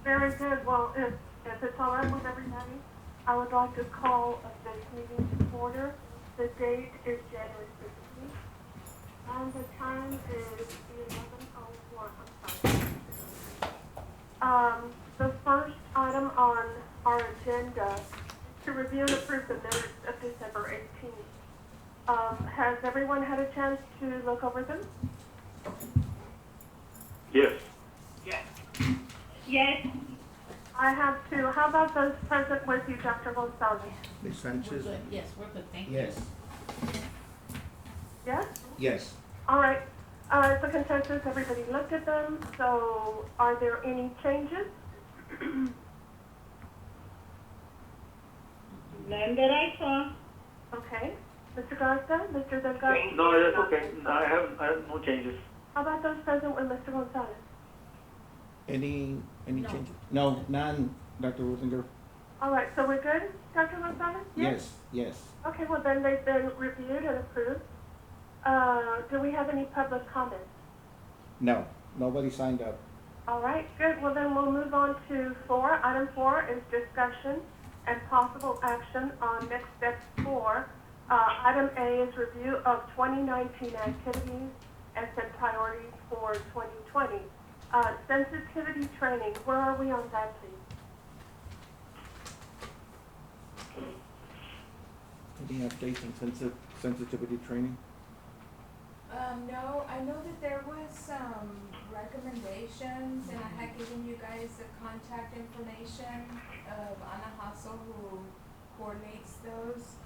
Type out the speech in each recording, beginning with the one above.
Very good. Well, if it's all right with everybody, I would like to call this meeting to order. The date is January 15th, and the time is 11:04. I'm sorry. The first item on our agenda is to review and approve the minutes of December 18th. Has everyone had a chance to look over them? Yes. Yes. I have to. How about those present with you, Dr. Gonzalez? Ms. We're Sanchez? good. Yes, we're good. Thank you. Yes. Yes? Yes. All right. It's a consensus. Everybody looked at them. So are there any changes? None that I saw. Okay. Mr. Garza, Mr. Delgado? No, that's okay. No, I have no changes. How about those present with Mr. Gonzalez? Any No. changes? No, none, Dr. Ruthinger? All right. So we're good, Dr. Gonzalez? Yes. Okay. Well, then they've been reviewed and approved. Do we have any public comments? No, nobody signed up. All right, good. Well, then we'll move on to 4. Item 4 is discussion and possible action on next steps 4. Item A is review of 2019 activities and set priorities for 2020. Sensitivity training, where are we on that, please? Any updates on sensitivity training? No, I know that there was some recommendations, and I had given you guys the contact information of Ana Hassel, who coordinates those,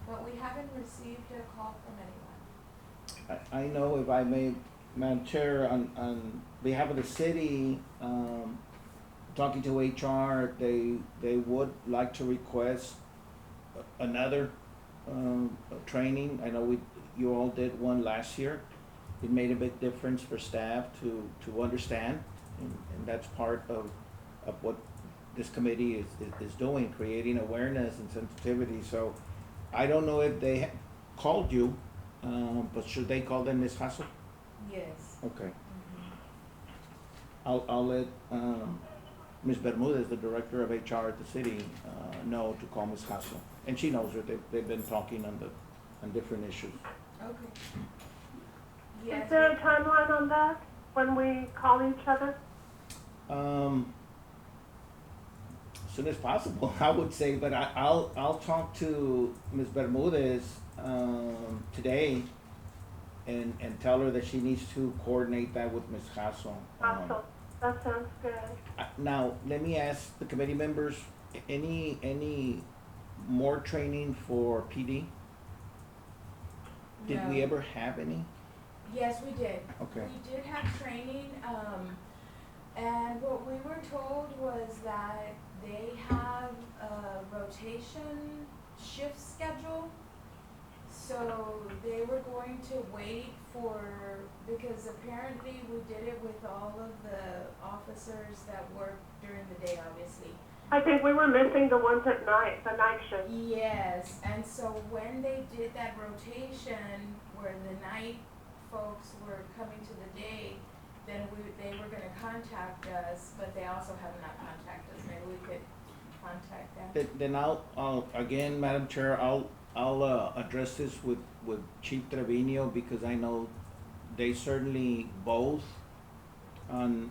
but we haven't received a call from anyone. I know, if I may, Madam Chair, on behalf of the city, talking to HR, they would like to request another training. I know you all did one last year. It made a big difference for staff to understand, and that's part of what this committee is doing, creating awareness and sensitivity. So I don't know if they called you, but should they call them Ms. Hassel? Yes. Okay. I'll let Ms. Bermudez, the director of HR at the city, know to call Ms. Hassel. And she knows her. They've been talking on different issues. Okay. Is Yes. there a timeline on that, when we call each other? As soon as possible, I would say, but I'll talk to Ms. Bermudez today and tell her that she needs to coordinate that with Ms. Hassel. Awesome. That sounds good. Now, let me ask the committee members, any more training for PD? Did we No. ever have any? Yes, we did. Okay. We did have training, and what we were told was that they have a rotation shift schedule. So they were going to wait because apparently we did it with all of the officers that work during the day, obviously. I think we were missing the ones at night, the night shift. Yes, and so when they did that rotation where the night folks were coming to the day, then they were gonna contact us, but they also have not contacted us. Maybe we could contact them. Then I'll again, Madam Chair, I'll address this with Chief Trevino, because I know they certainly both on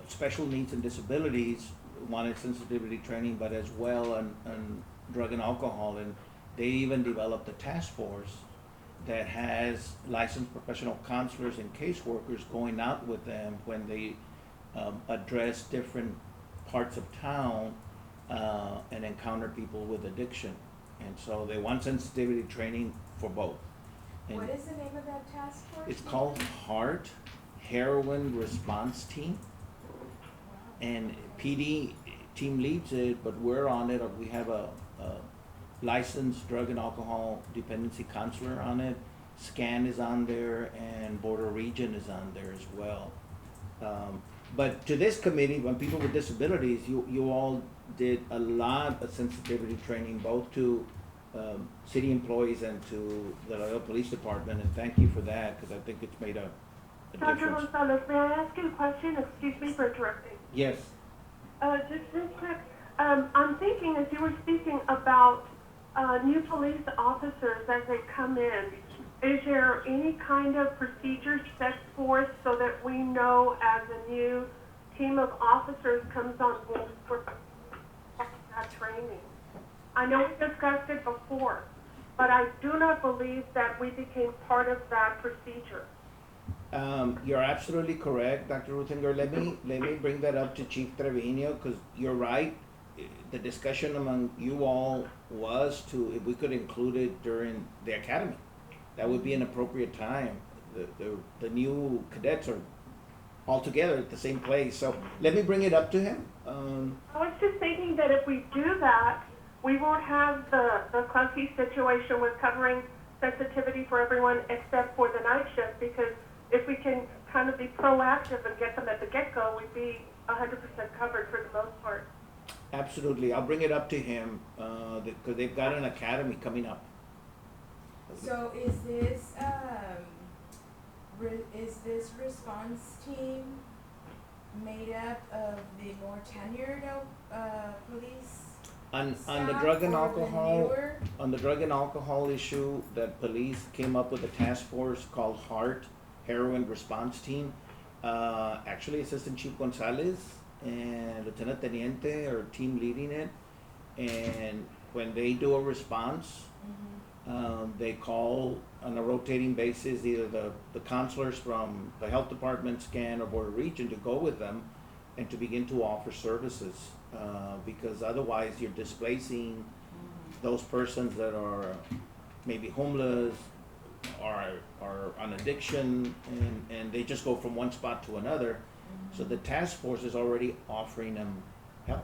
special needs and disabilities wanted sensitivity training, but as well on drug and alcohol, and they even developed a task force that has licensed professional counselors and caseworkers going out with them when they address different parts of town and encounter people with addiction. And so they want sensitivity training for both. And What is the name of that task force? it's called HEART, Heroin Response Team. And PD team leads it, but we're on it. We have a licensed drug and alcohol dependency counselor on it. SCAN is on there, and Border Region is on there as well. But to this committee, when people with disabilities, you all did a lot of sensitivity training, both to city employees and to the Laredo Police Department, and thank you for that, because I think it's made a Dr. difference. Gonzalez, may I ask you a question? Excuse me for interrupting. Yes. Just real quick, I'm thinking as you were speaking about new police officers as they come in, is there any kind of procedure set forth so that we know as a new team of officers comes on board for that training? I know we discussed it before, but I do not believe that we became part of that procedure. You're absolutely correct, Dr. Ruthinger. Let me bring that up to Chief Trevino, because you're right. The discussion among you all was to, if we could include it during the academy. That would be an appropriate time. The new cadets are all together at the same place, so let me bring it up to him. I was just thinking that if we do that, we won't have the clunky situation with covering sensitivity for everyone except for the night shift, because if we can kind of be proactive and get them at the get-go, we'd be 100% covered for the most part. Absolutely, I'll bring it up to him, because they've got an academy coming up. So is this response team made up of the more tenured police On the staff drug and or the alcohol, newer? on the drug and alcohol issue, that police came up with a task force called HEART, Heroin Response Team. Actually, Assistant Chief Gonzalez and Lieutenant Teniente are team leading it. And when they do a response, they call on a rotating basis either the counselors from the health department, SCAN, or Board of Region to go with them and to begin to offer services. Because otherwise you're displacing those persons that are maybe homeless or on addiction, and they just go from one spot to another. So the task force is already offering them help.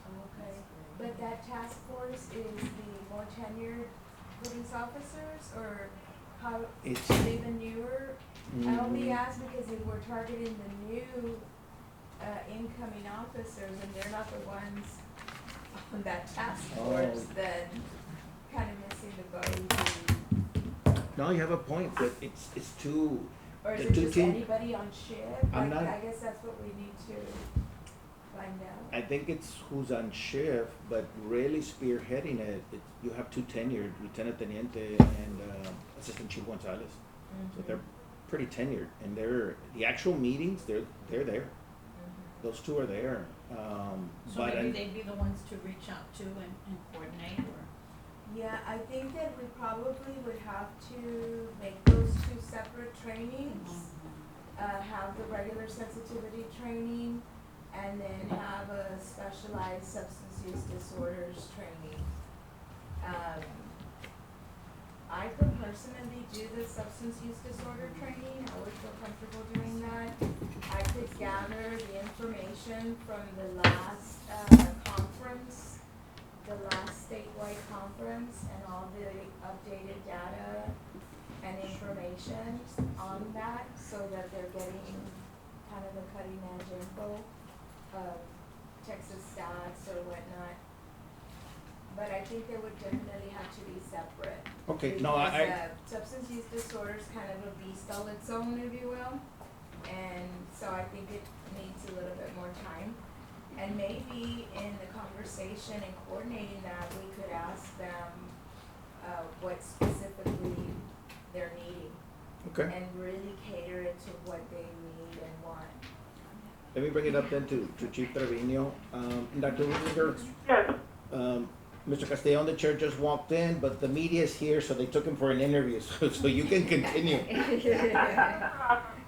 Okay, but that task force is the more tenured police officers, or how, It's- are they the newer? I only ask because if we're targeting the new incoming officers and they're not the ones on that task force, then kind of missing the boat. No, you have a point, but it's too, Or the is it two just team- anybody on shift? I'm Like, not- I guess that's what we need to find out. I think it's who's on shift, but really spearheading it, you have two tenured, Lieutenant Teniente and Assistant Chief Gonzalez. So they're pretty tenured, and the actual meetings, they're there. Those two are there. So But maybe they'd be the ones to reach out to and coordinate, or? Yeah, I think that we probably would have to make those two separate trainings. Have the regular sensitivity training, and then have a specialized substance use disorders training. I could personally do the substance use disorder training, I would feel comfortable doing that. I could gather the information from the last, conference, the last statewide conference, and all the updated data and information on that, so that they're getting kind of the cutting edge info of Texas stats or whatnot. But I think they would definitely have to be separate. Okay, no, I Because, substance use disorder is kind of a beast all its own, if you will. And so I think it needs a little bit more time. And maybe in the conversation and coordinating that, we could ask them, what specifically they're needing. okay. And really cater it to what they need and want. Let me bring it up then to Chief Trevino. Dr. Rudiger, Yes. Mr. Castellon, the chair, just walked in, but the media is here, so they took him for an interview, so you can continue.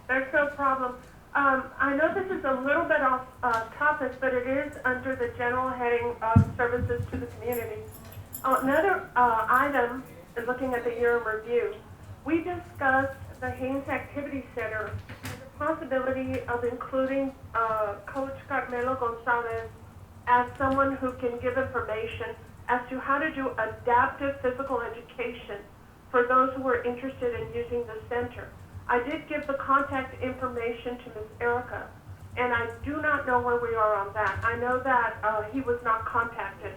There's no problem. I know this is a little bit off topic, but it is under the general heading of services to the community. Another item is looking at the year in review. We discussed the Haynes Activity Center and the possibility of including Coach Carmelo Gonzalez as someone who can give information as to how to do adaptive physical education for those who are interested in using the center. I did give the contact information to Ms. Erica, and I do not know where we are on that. I know that he was not contacted.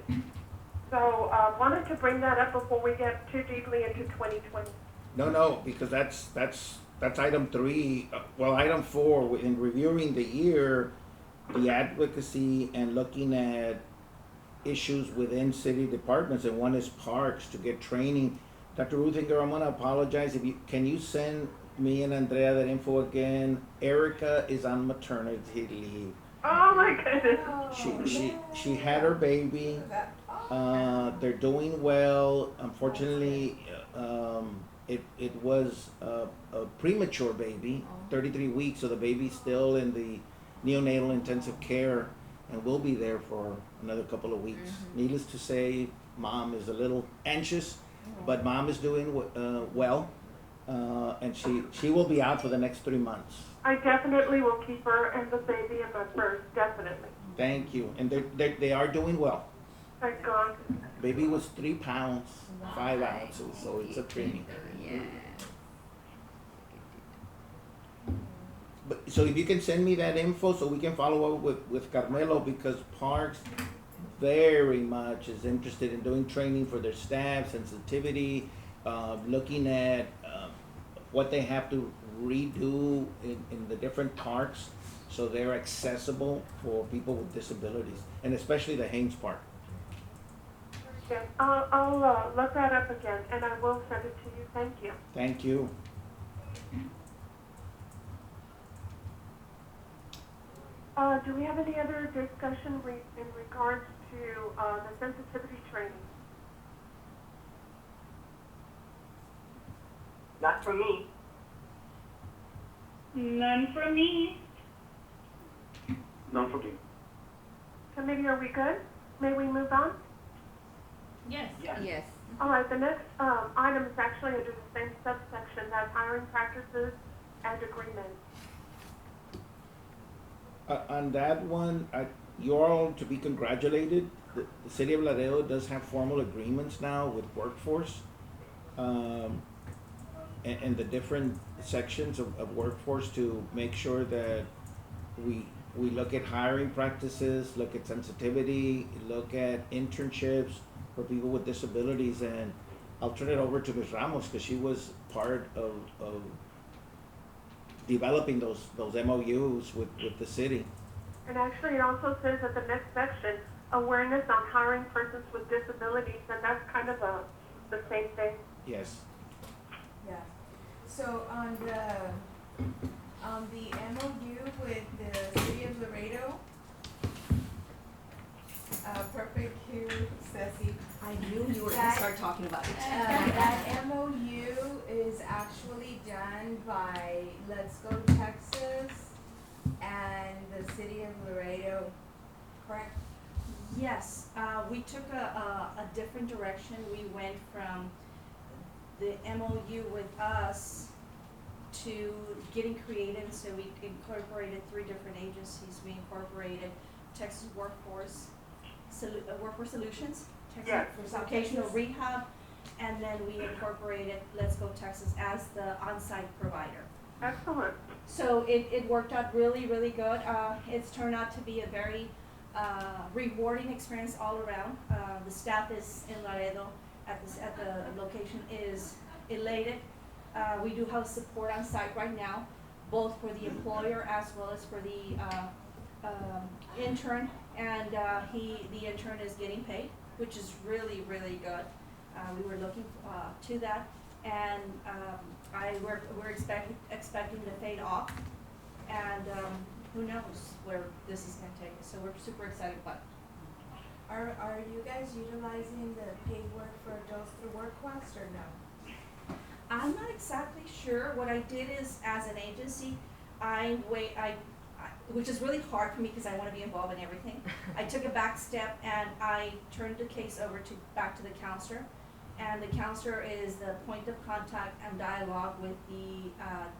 So wanted to bring that up before we get too deeply into 2020. No, because that's item 3. Well, item 4, in reviewing the year, the advocacy and looking at issues within city departments, and one is parks to get training. Dr. Ruthinger, I'm gonna apologize if can you send me and Andrea that info again? Erica is on maternity leave. Oh my goodness. She had her baby. They're doing well. Unfortunately, it was a premature baby, 33 weeks, so the baby's still in the neonatal intensive care and will be there for another couple of weeks. Needless to say, mom is a little anxious, but mom is doing well, and she will be out for the next 3 months. I definitely will keep her and the baby in my purse, definitely. Thank you, and they are doing well. Thank God. Baby was 3 pounds, 5 ounces, so it's a training. Yeah. But, so if you can send me that info so we can follow up with Carmelo, because Parks very much is interested in doing training for their staff, sensitivity, looking at what they have to redo in the different parks so they're accessible for people with disabilities, and especially the Haynes Park. Yes, I'll look that up again, and I will send it to you. Thank you. Thank you. Do we have any other discussion in regards to the sensitivity training? Not for me. None for me. None for me. Committee, are we good? May we move on? Yes. Yes. All right, the next item is actually under the same subsection, that's hiring practices and agreements. On that one, you're all to be congratulated. The city of Laredo does have formal agreements now with workforce, and the different sections of workforce to make sure that we look at hiring practices, look at sensitivity, look at internships for people with disabilities. And I'll turn it over to Ms. Ramos, because she was part of developing those MOUs with the city. And actually, it also says at the next section, awareness on hiring persons with disabilities, and that's kind of the same thing. Yes. Yeah, so on the MOU with the city of Laredo, perfect cue, Ceci. I knew you were gonna start talking about it. That MOU is actually done by Let's Go Texas and the city of Laredo, correct? Yes, we took a different direction. We went from the MOU with us to getting creative, so we incorporated 3 different agencies. We incorporated Texas Workforce Solutions, Yes. Texas Vocational Rehab, and then we incorporated Let's Go Texas as the on-site provider. Excellent. So it worked out really, really good. It's turned out to be a very rewarding experience all around. The staff is in Laredo at the location is elated. We do have support on site right now, both for the employer as well as for the intern, and the intern is getting paid, which is really, really good. We were looking to that, and we're expecting to fade off, and who knows where this is gonna take us, so we're super excited about it. Are you guys utilizing the paid work for adults through WorkQuest or no? I'm not exactly sure. What I did is, as an agency, which is really hard for me because I want to be involved in everything. I took a back step and I turned the case over back to the counselor, and the counselor is the point of contact and dialogue with the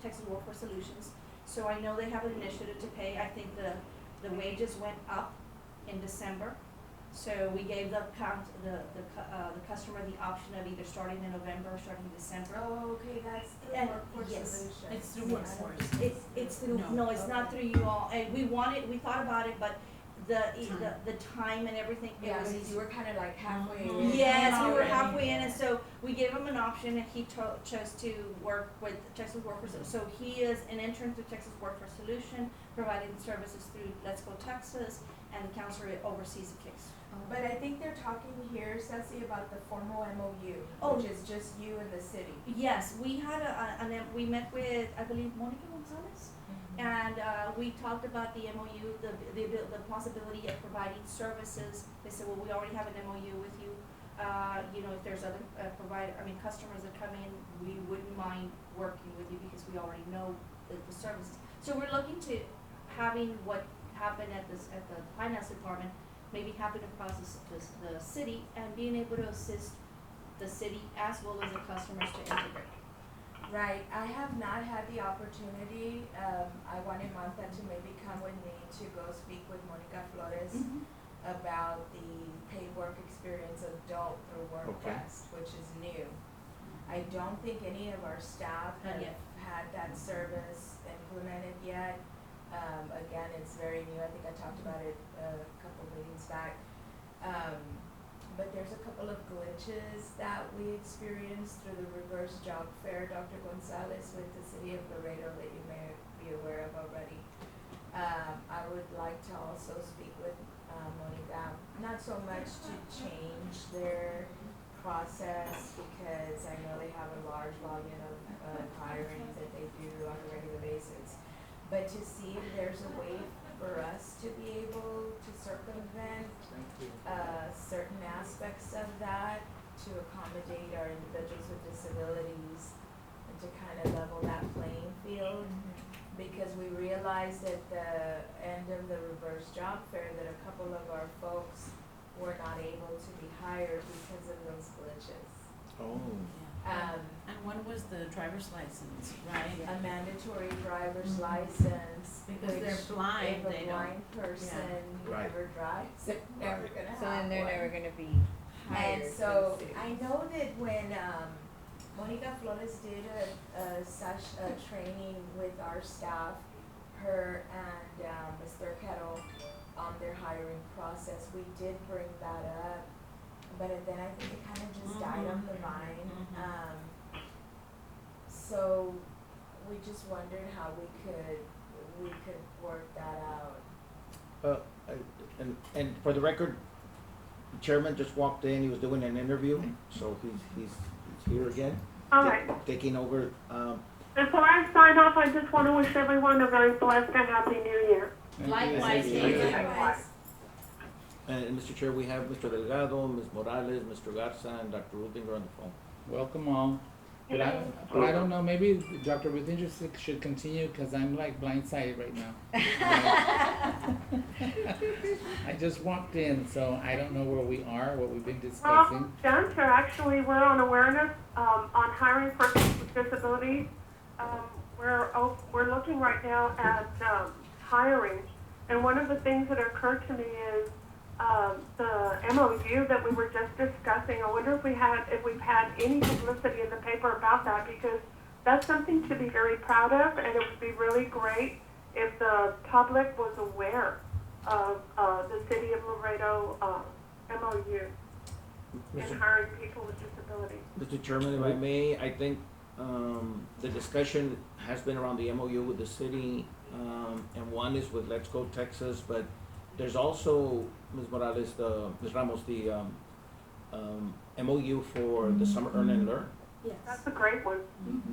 Texas Workforce Solutions. So I know they have an initiative to pay. I think the wages went up in December. So we gave the customer the option of either starting in November or starting in December. Oh, okay, that's through And Workforce yes, Solutions. It's through Workforce. It's through, No. no, it's not through you all, and we thought about it, but the time and everything, it Yeah, was because easy. you were kind of like halfway Mhm. in. Yes, we were Already. halfway in, and so we gave him an option, and he chose to work with Texas Workforce. So he is an intern through Texas Workforce Solution, providing services through Let's Go Texas, and the counselor oversees the case. But I think they're talking here, Ceci, about the formal MOU, Oh. which is just you and the city. Yes, we had we met with, I believe, Monica Gonzalez, and we talked about the MOU, the possibility of providing services. They said, well, we already have an MOU with you. You know, if there's other customers that come in, we wouldn't mind working with you because we already know the services. So we're looking to having what happened at the finance department, maybe happen across the city, and being able to assist the city as well as the customers to integrate. Right, I have not had the opportunity, I wanted Martha to maybe come with me to go speak with Monica Flores about the paid work experience adult through WorkQuest, which is new. I don't think any of our staff Not have yet. had that service implemented yet. Again, it's very new, I think I talked about it a couple meetings back. But there's a couple of glitches that we experienced through the reverse job fair, Dr. Gonzalez, with the city of Laredo that you may be aware of already. I would like to also speak with Monica, not so much to change their process, because I know they have a large volume of hiring that they do on a regular basis, but to see if there's a way for us to be able to circumvent certain aspects of that to accommodate our individuals with disabilities and to kind of level that playing field. Because we realized at the end of the reverse job fair that a couple of our folks were not able to be hired because of those glitches. Oh. And one was the driver's license, right? A mandatory driver's license, Because which they're blind, if they a don't- blind person Right. never drives, they're never gonna have So then they're one. never gonna be hired. And so I know that when Monica Flores did a training with our staff, her and Mr. Kettle on their hiring process, we did bring that up, but then I think it kind of just died on the vine. So we just wondered how we could work that out. And for the record, the chairman just walked in, he was doing an interview, so he's here again. All right. Taking over, Before I sign off, I just want to wish everyone a very blessed and happy New Year. Likewise, Thank you. David. Likewise. and Mr. Chair, we have Mr. Delgado, Ms. Morales, Mr. Garza, and Dr. Ruthinger on the phone. Welcome all. But I don't know, maybe Dr. Ruthinger should continue, cause I'm like blindsided right now. I just walked in, so I don't know where we are, what we've been discussing. Jennifer, actually, we're on awareness, on hiring for people with disabilities. We're looking right now at, hiring, and one of the things that occurred to me is, the MOU that we were just discussing. I wonder if we've had any publicity in the paper about that, because that's something to be very proud of, and it would be really great if the public was aware of, the City of Laredo, MOU in Mr. hiring people with disabilities. Mr. Chairman, if I may, I think, the discussion has been around the MOU with the city, and one is with Let's Go Texas, but there's also, Ms. Morales, Ms. Ramos, the, MOU for the summer earn and learn. Yes. That's a great one.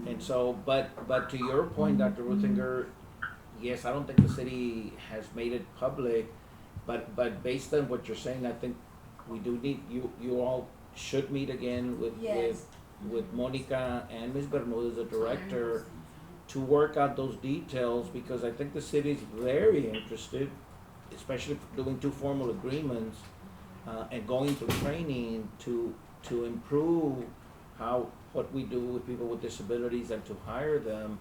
And so, but to your point, Dr. Ruthinger, yes, I don't think the city has made it public, but based on what you're saying, I think we do need, you all should meet again Yes. with Monica and Ms. Bermudez, the director, to work out those details, because I think the city's very interested, especially doing two formal agreements, and going through training to improve what we do with people with disabilities and to hire them.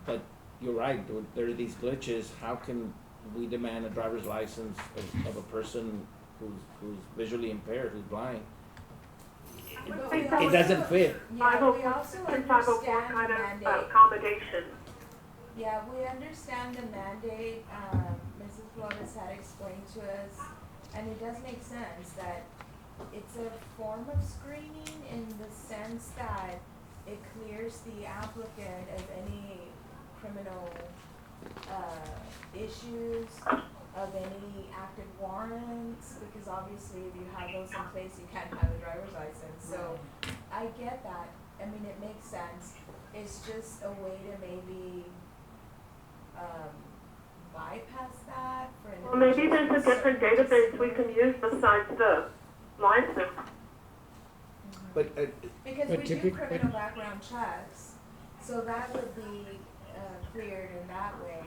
But you're right, there are these glitches. How can we demand a driver's license of a person who's visually impaired, who's blind? I would But think we that It was doesn't fit. Yeah, we also 504 understand kind the of mandate. accommodation. Yeah, we understand the mandate, Mrs. Flores had explained to us, and it does make sense that it's a form of screening in the sense that it clears the applicant of any criminal, issues, of any active warrants, because obviously if you have those in place, you can't have a driver's license, so I get that, I mean, it makes sense. It's just a way to maybe, bypass that for Well, maybe individuals there's a with different certain database we can use besides the license. But, Because But we do typic- criminal background checks, so that would be, cleared in that way.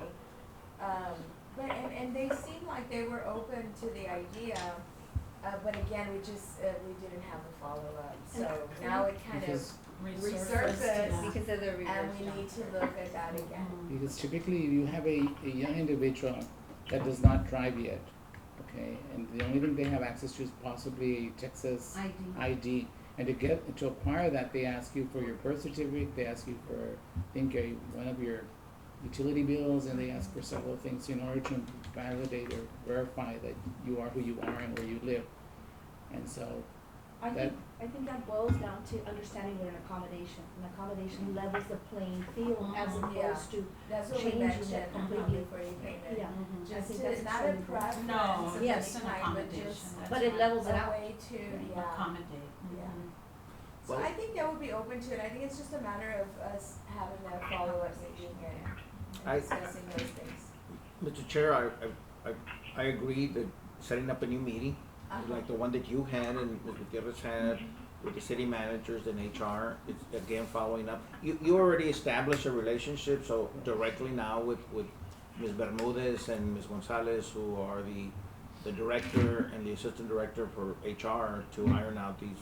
But, and they seemed like they were open to the idea, but again, we just, we didn't have a follow-up, so now it kind of Because- resurfaced, Yeah. Because of the reverse and we job. need to look at that again. Because typically you have a young individual that does not drive yet, okay? And the only thing they have access to is possibly a Texas ID. And to acquire that, they ask you for your birth certificate, they ask you for, I think, one of your utility bills, and they ask for several things in order to validate or verify that you are who you are and where you live. And so, I That- think that boils down to understanding what an accommodation, levels the playing field as Yeah. opposed to, That's what we Changing it mentioned completely. before you came in. yeah. Mhm. I Just think to, that's not a extremely important. preference of No, any just an kind, but accommodation, just that's But it right. levels it a out. way to, yeah. Accommodate. Yeah. Mhm. So I think that would be open to it, I think it's just a matter of us having a follow-up meeting I- and discussing those things. Mr. Chair, I agree that setting up a new meeting, Uh-huh. like the one that you had and Ms. Gutierrez had with the city managers and HR, it's again following up. You already established a relationship, so directly now with Ms. Bermudez and Ms. Gonzalez, who are the director and the assistant director for HR, to iron out these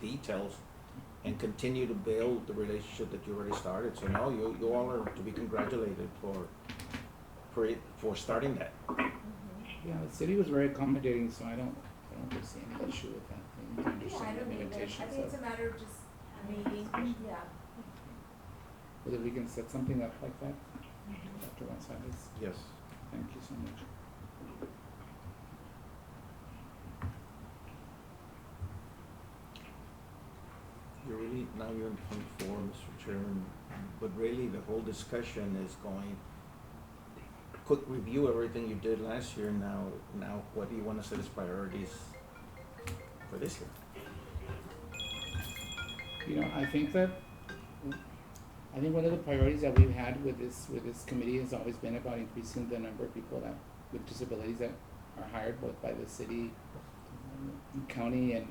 details and continue to build the relationship that you already started. So no, you all are to be congratulated for starting that. yeah, the city was very accommodating, so I don't foresee any issue with that. They Yeah, I understand the don't either, I limitations think it's a of matter of just meeting, yeah. whether we can set something up like that. Dr. Gonzalez, Yes. thank you so much. Now you're in point 4, Mr. Chairman, but really the whole discussion is going, quick review everything you did last year, now what do you wanna set as priorities for this year? You know, I think one of the priorities that we've had with this committee has always been about increasing the number of people that, with disabilities that are hired both by the city, county and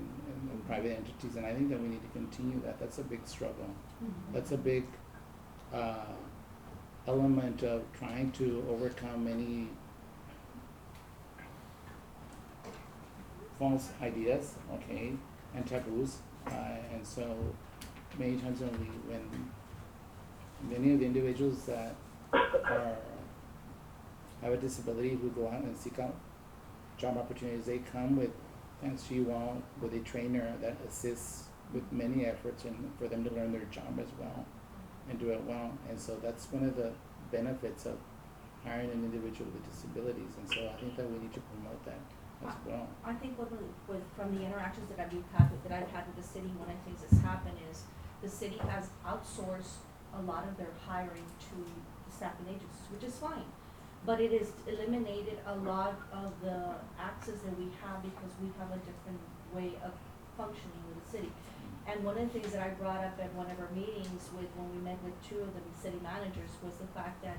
private entities, and I think that we need to continue that. That's a big struggle. That's a big element of trying to overcome any false ideas, okay, and taboos. And so many times when many of the individuals that have a disability who go out and seek out job opportunities, they come with, thanks to you all, with a trainer that assists with many efforts and for them to learn their job as well and do it well. And so that's one of the benefits of hiring an individual with disabilities. And so I think that we need to promote that as well. I think from the interactions that I've had with the city, one of the things that's happened is the city has outsourced a lot of their hiring to the staffing agencies, which is fine. But it has eliminated a lot of the access that we have because we have a different way of functioning with the city. And one of the things that I brought up at one of our meetings when we met with 2 of the city managers was the fact that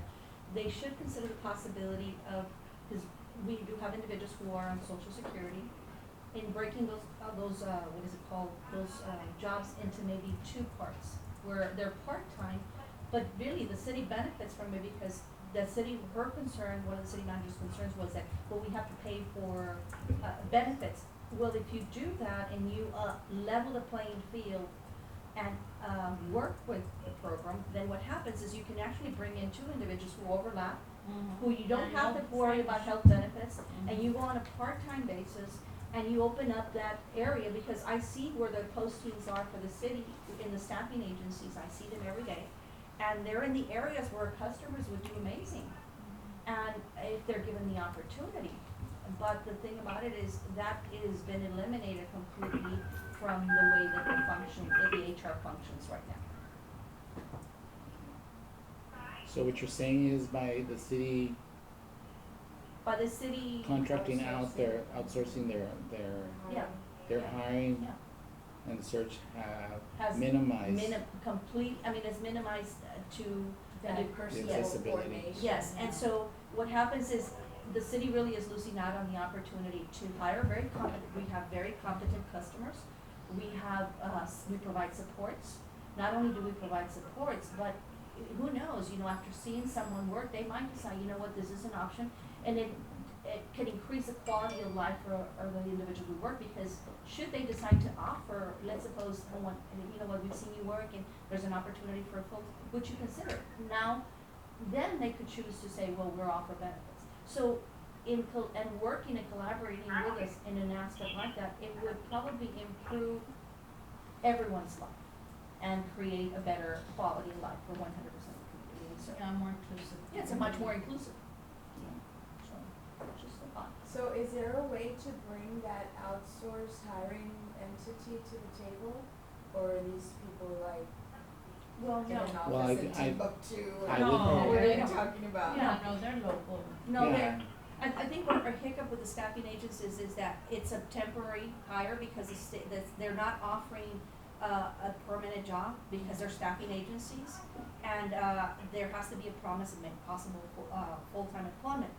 they should consider the possibility of, because we do have individuals who are on Social Security, in breaking those jobs into maybe 2 parts, where they're part-time, but really the city benefits from it because the city, one of the city manager's concerns was that, well, we have to pay for benefits. Well, if you do that and you level the playing field and work with the program, then what happens is you can actually bring in 2 individuals who overlap, who you don't And have to no worry fringe. about health benefits, and Mhm. you go on a part-time basis, and you open up that area, because I see where the postings are for the city in the staffing agencies, I see them every day, and they're in the areas where customers would do amazing. and if they're given the opportunity. But the thing about it is that it has been eliminated completely from the way that the function, that the HR functions right now. So what you're saying is by the city By the city. contracting out outsourcing Yeah. their hiring Yeah. and the search Has have minimized. It's minimized to. That and- personal accessibility. coordination. Yes, and so what happens is the city really is losing out on the opportunity to hire we have very competent customers. We have, we provide supports. Not only do we provide supports, but who knows, after seeing someone work, they might decide, you know what, this is an option. And it can increase the quality of life for the individual who work, because should they decide to offer, let's suppose someone, you know what, we've seen you work and there's an opportunity for a full, would you consider it? Now, then they could choose to say, well, we're offer benefits. So and working and collaborating with us in an aspect like that, it would probably improve everyone's life and create a better quality of life for 100% of the community. So, Yeah, more inclusive. yeah, it's a much more inclusive. So, just a thought. So is there a way to bring that outsourced hiring entity to the table? Or are these people like Well, in no. an Well, office in I Timbuktu? I No, would hope- What are they you don't. talking about? Yeah, no, they're local. No, Yeah. I think what our hiccup with the staffing agencies is that it's a temporary hire because they're not offering a permanent job because they're staffing agencies. And there has to be a promise of possible full-time employment.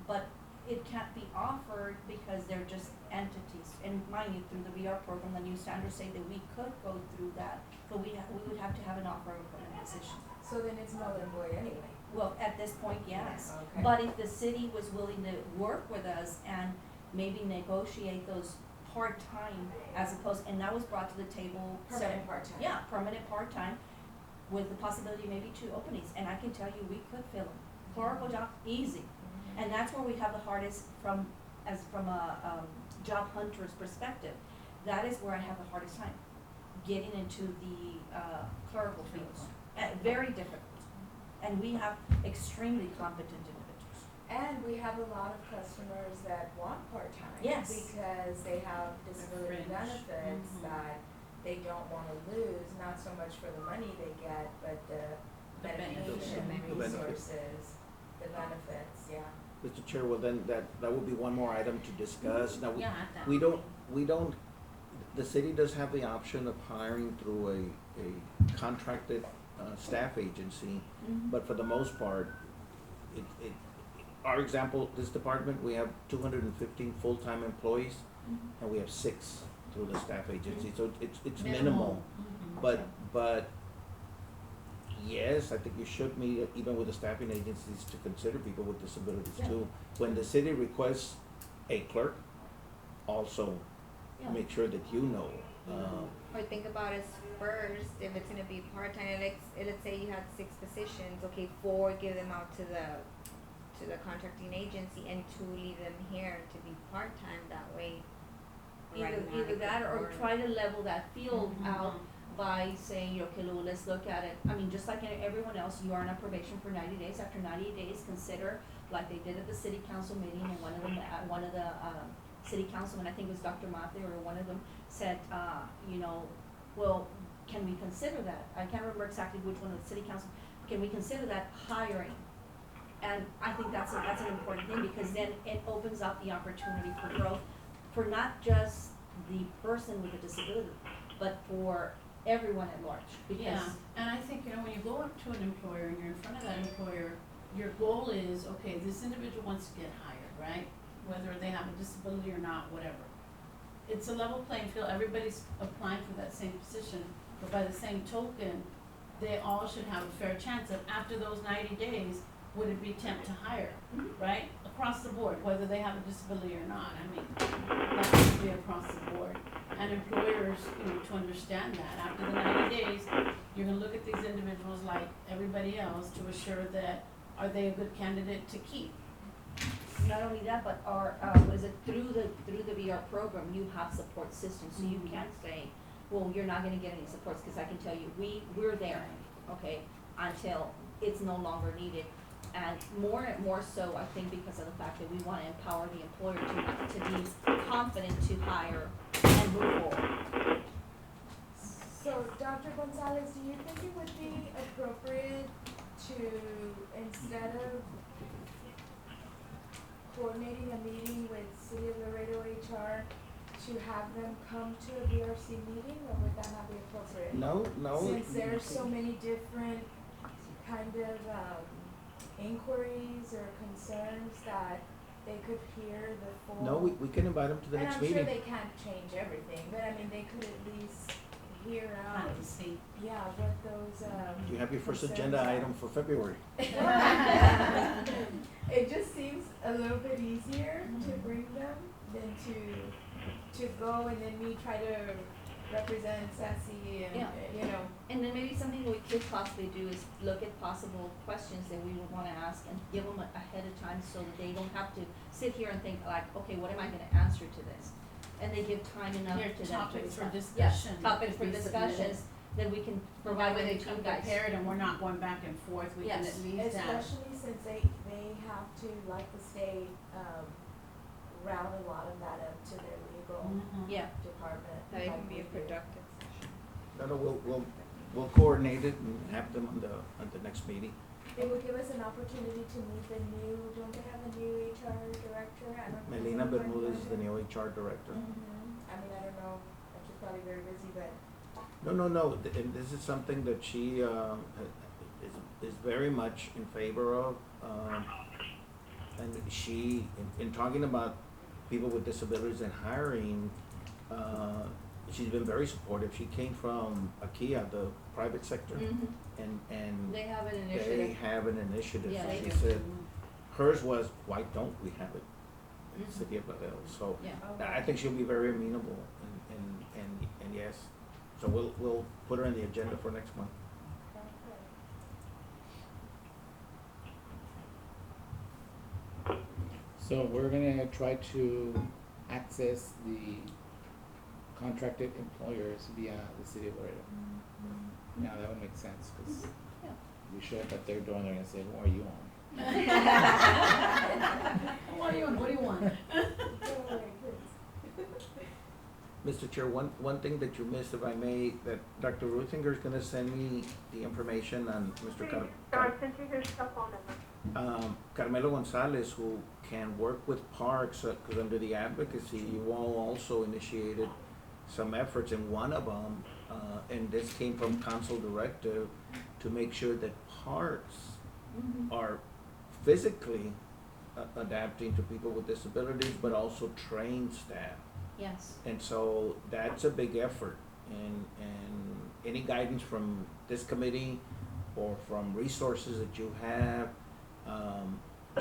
But it can't be offered because they're just entities. And mind you, through the VR program, the new standards say that we could go through that, but we would have to have an offer of a permanent position. So then it's null and void anyway. Well, at this point, yes. Okay. But if the city was willing to work with us and maybe negotiate those part-time as opposed, and that was brought to the table. Permanent part-time. Yeah, permanent part-time with the possibility maybe 2 openings. And I can tell you, we could fill them. Clerical job, easy. And that's where we have the hardest from a job hunter's perspective. That is where I have the hardest time, getting into the clerical fields. Very difficult. And we have extremely competent individuals. And we have a lot of customers that want part-time. Yes. Because they have disability Fringe. benefits that they don't wanna lose, not so much for the money they get, but the medication, benefits. The benefits. resources, the benefits, yeah. Mr. Chair, well then, that would be one more item to discuss. Now, Yeah, at that. we don't, the city does have the option of hiring through a contracted staff agency, but for the most part, our example, this department, we have 215 full-time employees, and we have 6 through the staff agency, so it's minimal. Mhm. But yes, I think you should meet, even with the staffing agencies, to consider people with disabilities Yeah. too. When the city requests a clerk, also Yeah. make sure that you know. Or think about it first, if it's gonna be part-time, let's say you had 6 positions, okay, 4 give them out to the contracting agency and 2 leave them here to be part-time, that way. right now Either it that could or work. try to level that field Mhm. out by saying, okay, Lou, let's look at it. I mean, just like everyone else, you are on a probation for 90 days. After 90 days, consider, like they did at the city council meeting, and one of the city councilmen, I think it was Dr. Mate, or one of them, said, well, can we consider that? I can't remember exactly which one of the city council, can we consider that hiring? And I think that's an important thing, because then it opens up the opportunity for growth for not just the person with a disability, but for everyone at large. Yeah, Because and I think, when you go up to an employer and you're in front of that employer, your goal is, okay, this individual wants to get hired, right? Whether they have a disability or not, whatever. It's a level playing field, everybody's applying for that same position, but by the same token, they all should have a fair chance that after those 90 days, would it be temp to hire, right? Across the board, whether they have a disability or not, I mean, that should be across the board. And employers, to understand that, after the 90 days, you're gonna look at these individuals like everybody else to assure that, are they a good candidate to keep? not only that, but through the VR program, you have support systems, so you can't say, well, you're not gonna get any supports, because I can tell you, we're there, okay, until it's no longer needed. And more so, I think, because of the fact that we wanna empower the employer to be confident to hire and move forward. So, Dr. Gonzalez, do you think it would be appropriate to, instead of coordinating a meeting with City of Laredo HR, to have them come to a BRC meeting, or would that not be appropriate? No, no. Since there's so many different kind of inquiries or concerns that they could hear the full. No, we can invite them to the next meeting. And I'm sure they can't change everything, but I mean, they could at least hear out, Have to see. yeah, what those You have your first concerns agenda are. item for February. It just seems a little bit easier to bring them than to go and then me try to represent Sassy and, Yeah. you know. And then maybe something we could possibly do is look at possible questions that we would wanna ask and give them ahead of time so that they don't have to sit here and think like, okay, what am I gonna answer to this? And they give time enough Here, to them to topics for respond. discussion. Yes, topics for Be submitted. discussions, that we can Provide provide when with they you come guys. prepared and we're not going back and forth, we can Yes, at least have. Especially since they have to, like the state, route a lot of that up to their legal Mhm. Yeah, department. That like can be we a do. productive session. No, we'll coordinate it and have them on the next meeting. It will give us an opportunity to meet the new, don't they have a new HR director? I don't. Melina Bermudez is the new HR director. I mean, I don't know, she's probably very busy, but. No, and this is something that she, is very much in favor of. And she, in talking about people with disabilities and hiring, she's been very supportive. She came from IKEA, the private sector, mhm. and They have an they initiative. have an initiative. Yeah, So they she do. said, hers was, why don't we have it in the Mhm. city of Laredo? So Yeah. I think she'll be very amenable and yes. So we'll put her on the agenda for next month. So we're gonna try to access the contracted employers via the city of Laredo. Now, that would make sense, cause Yeah. we show up at their door and they're gonna say, who are you on? What do you want? Mr. Chair, one thing that you missed, if I may, that Dr. Ruthinger is gonna send me the information on Mr. Sorry, sent you your cell phone number. Carmelo Gonzalez, who can work with parks, cause under the advocacy, you all also initiated some efforts, and one of them, and this came from council directive, to make sure that parks Mhm. are physically adapting to people with disabilities, but also train staff. Yes. And so that's a big effort, and any guidance from this committee or from resources that you have,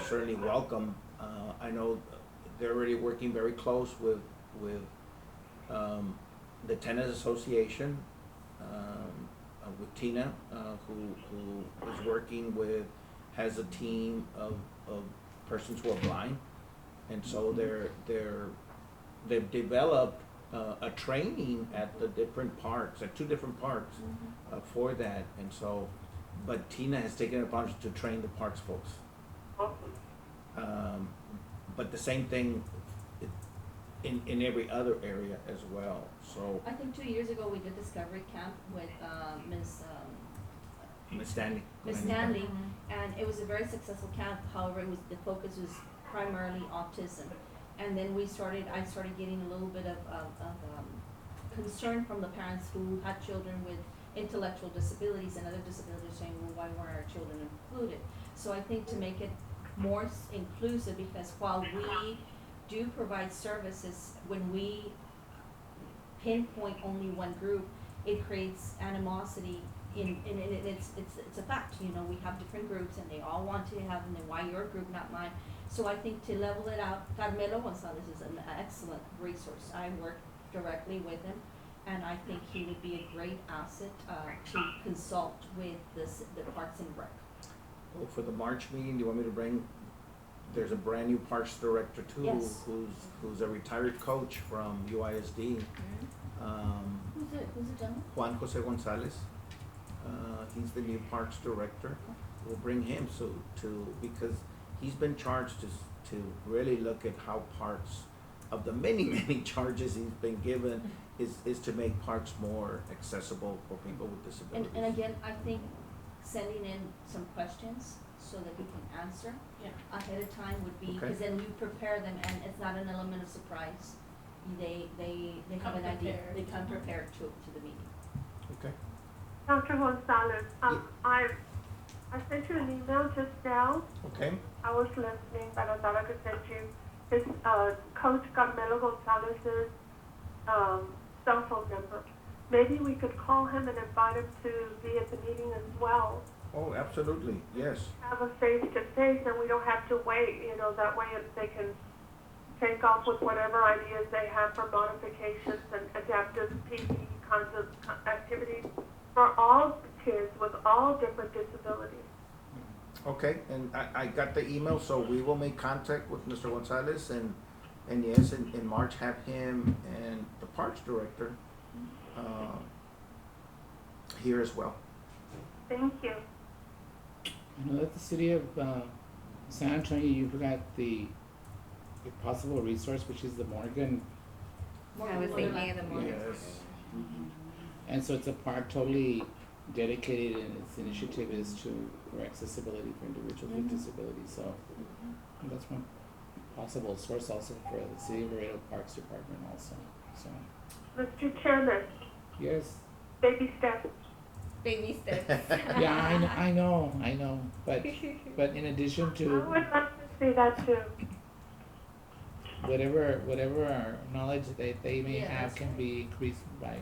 certainly welcome. I know they're already working very close with the tennis association, with Tina, who is working with, has a team of persons who are blind. And so they've developed a training at the different parks, at 2 different parks, for that. And so, but Tina has taken it upon to train the parks folks. But the same thing in every other area as well, so. I think 2 years ago, we did Discovery Camp with, Ms. Stanley. Ms. Stanley, and it was a very successful camp. However, the focus was primarily autism. And then I started getting a little bit of concern from the parents who had children with intellectual disabilities and other disabilities, saying, well, why weren't our children included? So I think to make it more inclusive, because while we do provide services, when we pinpoint only one group, it creates animosity it's a fact, you know, we have different groups and they all want to have, and then why your group, not mine? So I think to level it out, Carmelo Gonzalez is an excellent resource. I work directly with him, and I think he would be a great asset, to consult with the Parks and Rec. Well, for the March meeting, do you want me to bring, there's a brand new parks director too, Yes. who's a retired coach from UISD. Who's it gentleman? Juan Jose Gonzalez, he's the new parks director. we'll bring him because he's been charged to really look at how parks, of the many, many charges he's been given, is to make parks more accessible for people with disabilities. And again, I think sending in some questions so that we can answer Yeah. ahead of time would be, Okay. because then you prepare them and it's not an element of surprise. They have Come an idea, prepared. they come prepared to the meeting. Okay. Dr. Gonzalez, I sent you an email just now. Okay. I was listening, but I thought I could send you his, Coach Carmelo Gonzalez's, cell phone number. Maybe we could call him and invite him to be at the meeting as well. Oh, absolutely, yes. Have a face-to-face, and we don't have to wait, that way they can take off with whatever ideas they have for modifications and adaptive PD kinds of activities for all kids with all different disabilities. Okay, and I got the email, so we will make contact with Mr. Gonzalez and yes, in March have him and the Parks Director, here as well. Thank you. I know that the city of San Antonio, you've got the possible resource, which is the Morgan, I was thinking of the morning. Yes. and so it's a park totally dedicated, and its initiative is for accessibility for individuals with disabilities. So that's one possible source also for the City of Laredo Parks Department also. So Mr. Chairman, yes, baby steps. Baby steps. yeah, I know, but in addition I to would love to see that too. whatever our knowledge that they may Yeah, have that's can right. be increased by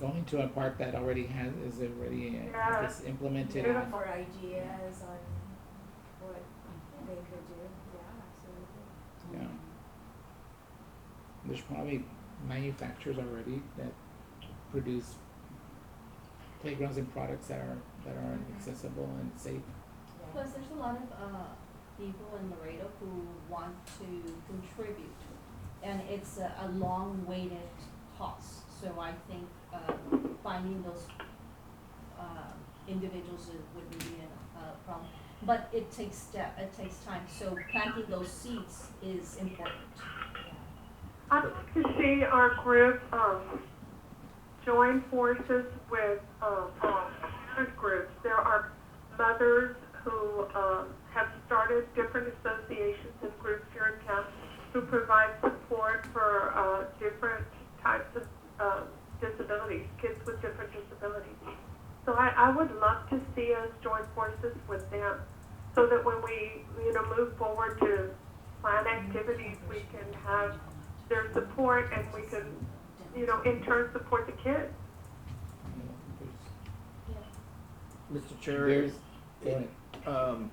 going to a park that already is already I guess, implemented. Beautiful. For ideas on what they could do, yeah, absolutely. Yeah. There's probably manufacturers already that produce playgrounds and products that are accessible and safe. Plus, there's a lot of people in Laredo who want to contribute, and it's a long-waited cost. So I think finding those individuals wouldn't be a problem. But it takes time. So planting those seeds is important. I'd like to see our group join forces with parent groups. There are mothers who have started different associations and groups here in town who provide support for different types of disabilities, kids with different disabilities. So I would love to see us join forces with them so that when we move forward to plan activities, we can have their support and we can in turn support the kids. Mr. Chair, There's, go ahead.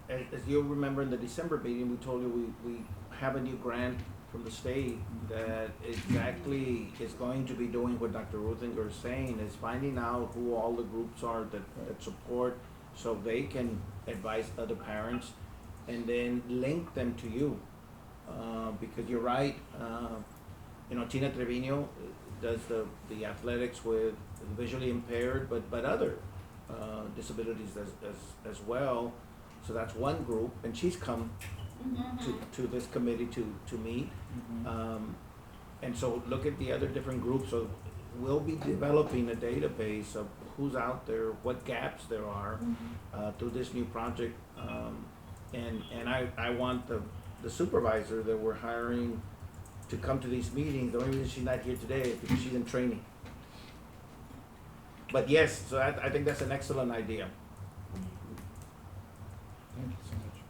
As you'll remember in the December meeting, we told you we have a new grant from the state that exactly is going to be doing what Dr. Ruthinger is saying, is finding out who all the groups are that support, so they can advise other parents and then link them to you. Because you're right, Tina Trevino does the athletics with visually impaired, but other disabilities as well. So that's one group, and she's come to this committee to meet. And so look at the other different groups. So we'll be developing a database of who's out there, what gaps there are through this new project. And I want the supervisor that we're hiring to come to these meetings. The only reason she's not here today is because she's in training. But yes, so I think that's an excellent idea. Thank you so much.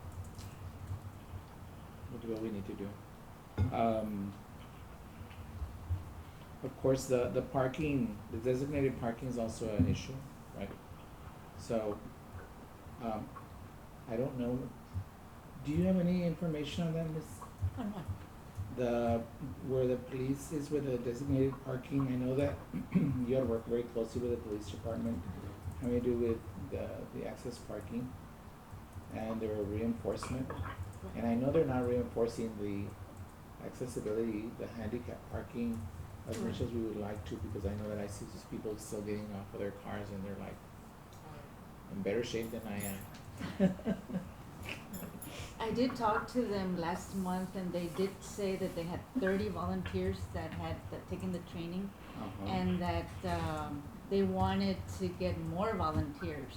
We'll do what we need to do. Of course, the parking, the designated parking is also an issue, right? So, I don't know, do you have any information on that, Ms.? On what? Where the police is with the designated parking? I know that you gotta work very closely with the police department, having to do with the access parking and their reinforcement. And I know they're not reinforcing the accessibility, the handicap parking as much as we would like to, because I know that I see these people still getting off of their cars and they're like in better shape than I am. I did talk to them last month and they did say that they had 30 volunteers that had taken the training and that they wanted to get more volunteers.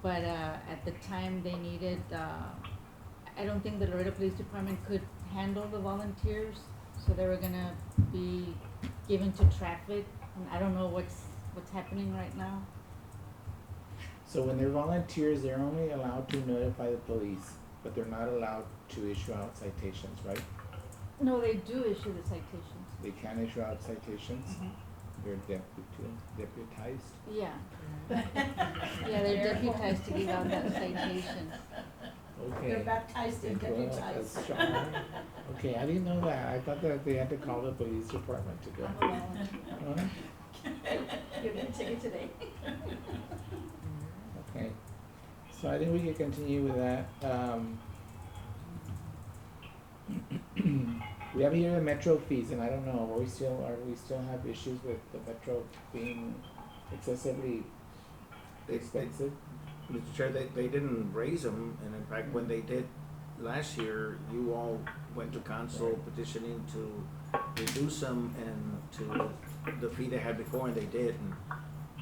But at the time they needed, I don't think the Laredo Police Department could handle the volunteers, so they were gonna be given to traffic. And I don't know what's happening right now. So when they're volunteers, they're only allowed to notify the police, but they're not allowed to issue out citations, right? No, they do issue the citations. They can issue out citations. They're deputized. Yeah. Yeah, they're deputized to give out that citation. Okay. They're baptized and Well, deputized. that's strong. Okay, I didn't know that. I thought that they had to call the police department to go. I'm a volunteer. Huh? You're gonna take it today. Okay, so I think we can continue with that. We have here the metro fees, and I don't know, are we still have issues with the metro being excessively expensive? Mr. Chair, they didn't raise them, and in fact, when they did last year, you all went to council petitioning to reduce them and to the fee they had before, and they did. And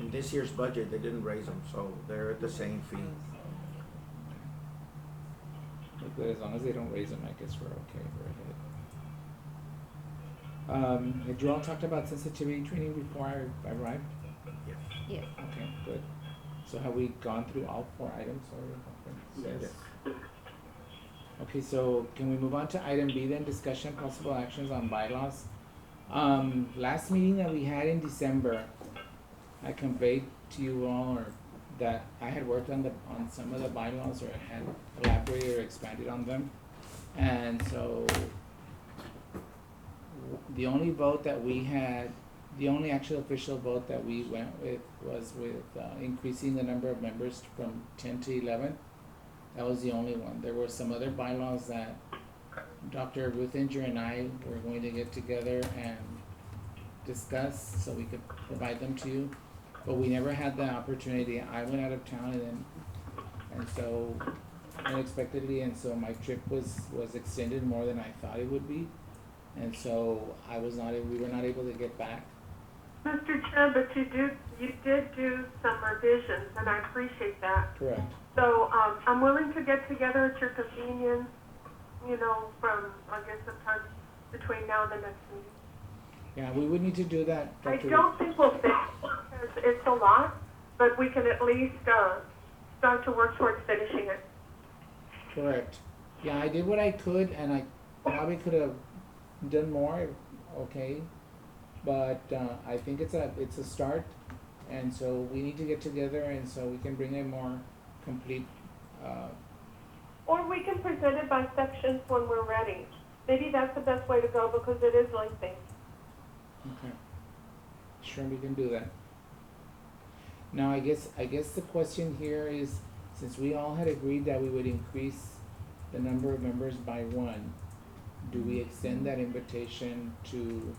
in this year's budget, they didn't raise them, so they're at the same fee. But as long as they don't raise them, I guess we're okay, we're ahead. Had you all talked about sensitivity training before I arrived? Yes. Yes. Okay, good. So have we gone through all 4 items already? Yes. Okay, so can we move on to item B then, discussion possible actions on bylaws? Last meeting that we had in December, I conveyed to you all that I had worked on some of the bylaws or had elaborated or expanded on them. And so the only vote that we had, the only actual official vote that we went with was with increasing the number of members from 10 to 11. That was the only one. There were some other bylaws that Dr. Ruthinger and I were going to get together and discuss so we could provide them to you. But we never had the opportunity. I went out of town and so unexpectedly, and so my trip was extended more than I thought it would be. And so we were not able to get back. Mr. Chair, but you did do some revisions, and I appreciate that. Correct. So, I'm willing to get together at your convenience, from, I guess, sometime between now and the next meeting. Yeah, we would need to do that. I Dr. don't think we'll fix it, because it's a lot, but we can at least, start to work towards finishing it. Correct. Yeah, I did what I could, and I probably could have done more, okay? But I think it's a start, and so we need to get together, and so we can bring a more complete. Or we can present it by sections when we're ready. Maybe that's the best way to go, because it is lengthy. Okay. Sure, we can do that. Now, I guess the question here is, since we all had agreed that we would increase the number of members by 1, do we extend that invitation to,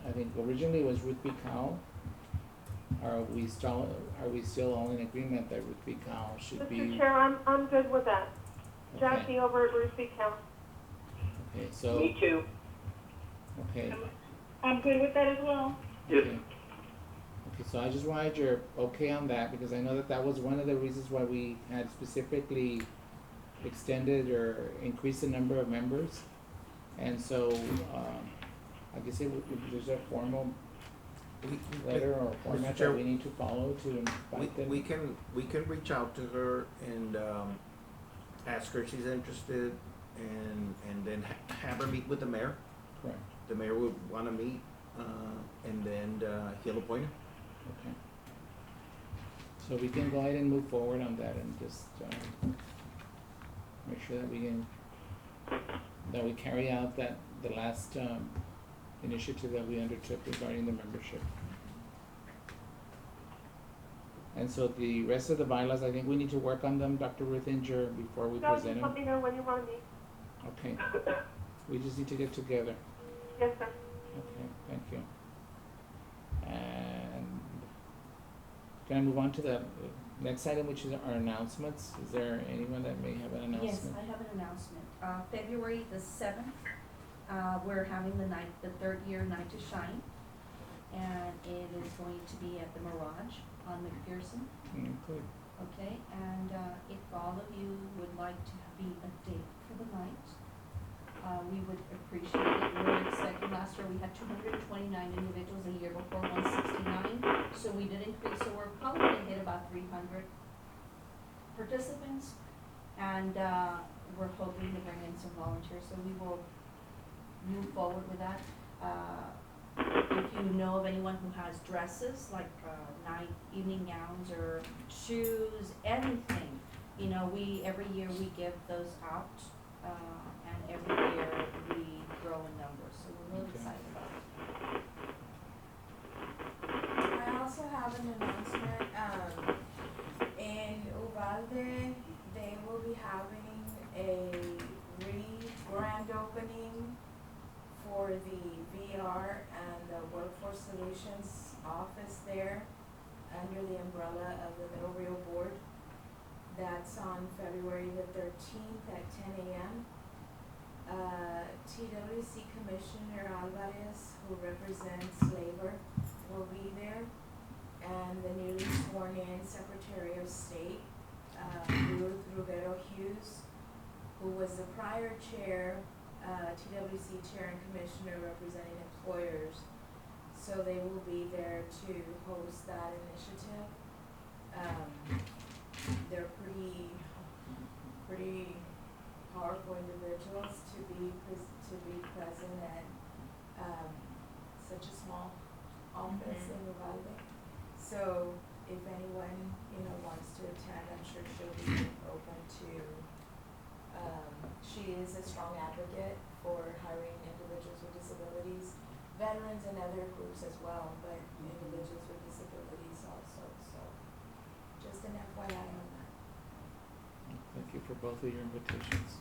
I think originally it was Ruth B. Cowell? Are we still all in agreement that Ruth B. Cowell should be? Mr. Chair, I'm good with that. Okay. Jackie over at Ruth B. County. Okay, so. Me too. Okay. I'm good with that as well. Yes. Okay. Okay, so I just wanted your okay on that, because I know that was one of the reasons why we had specifically extended or increased the number of members. And so, I guess if there's a formal letter or format that we need to follow to invite them. We can reach out to her and ask her if she's interested, and then have her meet with the mayor. Correct. The mayor would wanna meet, and then he'll appoint her. Okay. So we can go ahead and move forward on that and just make sure that we carry out the last initiative that we undertook regarding the membership. And so the rest of the bylaws, I think we need to work on them, Dr. Ruthinger, before we No, present just them. let me know when you want me. Okay. We just need to get together. Yes, sir. Okay, thank you. And can I move on to the Next item, which is our announcements, is there anyone that may have an Yes, announcement? I have an announcement. February the 7th, we're having the third year Night to Shine. And it is going to be at the Mirage on McPherson, Good. okay? And, if all of you would like to be a date for the night, we would appreciate it. We're expecting, last year we had 229 individuals, the year before 169. So we did increase, so we're probably gonna hit about 300 participants. And, we're hoping to bring in some volunteers, so we will move forward with that. If you know of anyone who has dresses, like, night, evening gowns or shoes, anything, you know, every year we give those out, and every year we grow in numbers, so we're really Okay. excited about it. I also have an announcement, in Uvalde, they will be having a grand opening for the VR and the Workforce Solutions office there under the umbrella of the Middle Rio Board. That's on February the 13th at 10 a.m. TWC Commissioner Alvarez, who represents labor, will be there, and the newly sworn in Secretary of State, Ruth Rubero Hughes, who was the prior chair, TWC Chair and Commissioner representing employers. So they will be there to host that initiative. They're pretty powerful individuals to be present at, such a small office in Uvalde. So if anyone, wants to attend, I'm sure she'll be open to, she is a strong advocate for hiring individuals with disabilities, veterans and other groups as well, but individuals with disabilities also, so just an FYI on that. Thank you for both of your invitations.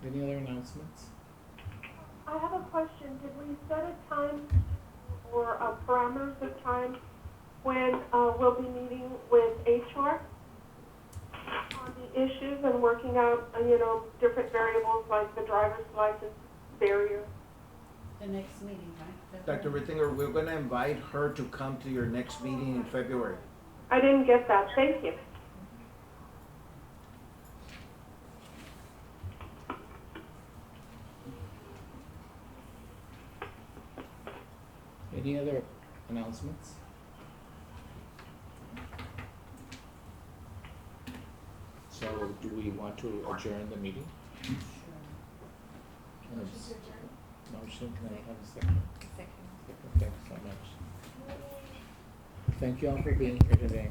Any other announcements? I have a question. Did we set a time or parameters of time when we'll be meeting with HR on the issues and working out, different variables like the driver's license barrier? The next meeting, right? Dr. Rittinger, we're gonna invite her to come to your next meeting in February. I didn't get that. Thank you. Any other announcements? So do we want to adjourn the meeting? Sure. Yes. Motion, can I have a second? Second. Second, thanks so much. Thank you all for being here today.